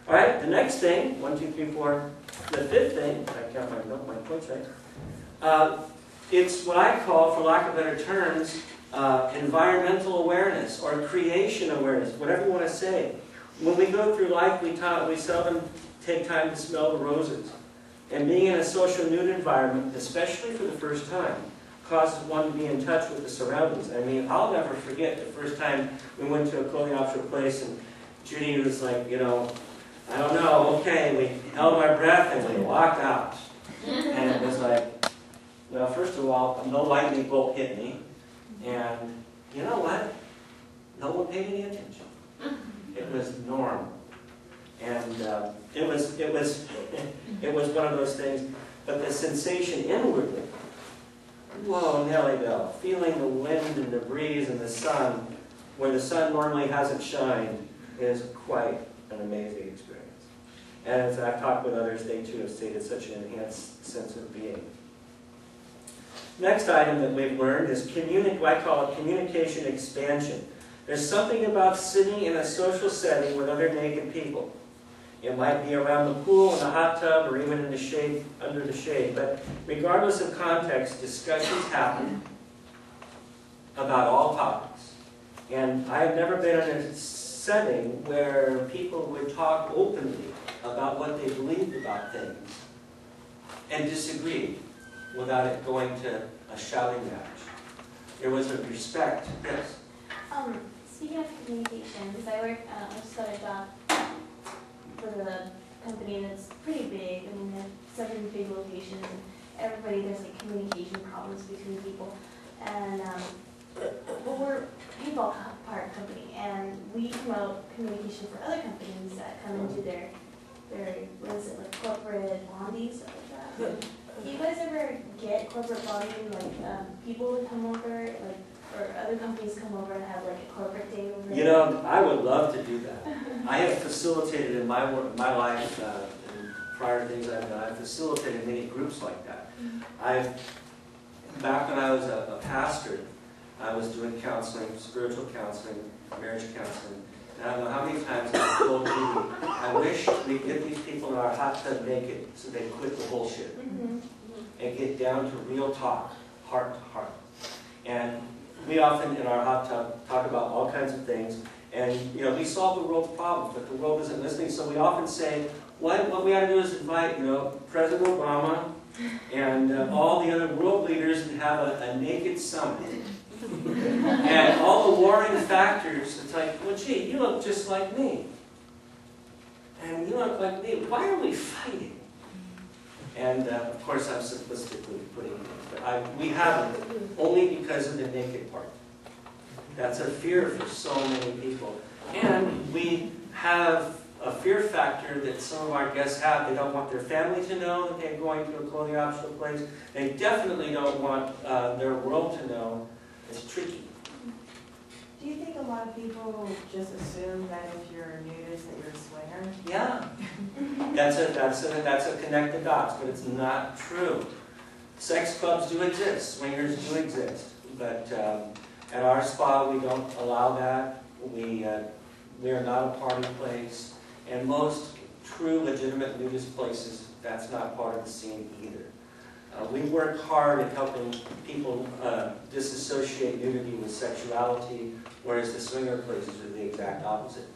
All right, the next thing, 1, 2, 3, 4, the fifth thing, I count my points right, it's what I call, for lack of better terms, environmental awareness or creation awareness, whatever you want to say. When we go through life, we seldom take time to smell the roses. And being in a social nude environment, especially for the first time, causes one to be in touch with the surroundings. I mean, I'll never forget the first time we went to a clothing optional place and Judy was like, you know, I don't know, okay, we held our breath and we walked out. And it was like, well, first of all, no lightning bolt hit me. And you know what? No one paid any attention. It was normal. And it was one of those things. But the sensation inwardly, whoa, Nelly Bell, feeling the wind and the breeze and the sun, where the sun normally hasn't shined, is quite an amazing experience. And as I've talked with others, they too have stated such an enhanced sense of being. Next item that we've learned is I call it communication expansion. There's something about sitting in a social setting with other naked people. It might be around the pool, in the hot tub, or even in the shade, under the shade. But regardless of context, discussions happen about all topics. And I've never been in a setting where people would talk openly about what they believed about things and disagree without it going to a shouting match. There was a respect. Yes? Speaking of communication, because I just got a job for the company that's pretty big. I mean, they have 7 big locations, and everybody, there's like communication problems between people. And but we're a paintball part company, and we promote communication for other companies that come into their what is it, like corporate bondies, stuff like that. Do you guys ever get corporate bonding, like people would come over, like, or other companies come over and have like a corporate day over? You know, I would love to do that. I have facilitated in my life, and prior to things I've done, I've facilitated many groups like that. Back when I was a pastor, I was doing counseling, spiritual counseling, marriage counseling. And I don't know how many times I've told people, I wish we'd get these people in our hot tub naked so they'd quit the bullshit and get down to real talk, heart to heart. And we often in our hot tub talk about all kinds of things, and you know, we solve the world's problems, but the world isn't listening. So we often say, what we ought to do is invite, you know, President Obama and all the other world leaders and have a naked summit. And all the warring factors, it's like, well, gee, you look just like me. And you look like me. Why are we fighting? And of course, I'm simplistically putting it, but we haven't, only because of the naked part. That's a fear for so many people. And we have a fear factor that some of our guests have. They don't want their family to know that they're going to a clothing optional place. They definitely don't want their world to know. It's tricky. Do you think a lot of people just assume that if you're a nudist that you're a swinger? Yeah. That's a connect the dots, but it's not true. Sex clubs do exist, swingers do exist, but at our spa we don't allow that. We are not a party place, and most true legitimate nudist places, that's not part of the scene either. We work hard at helping people disassociate nudity with sexuality, whereas the swinger places are the exact opposite.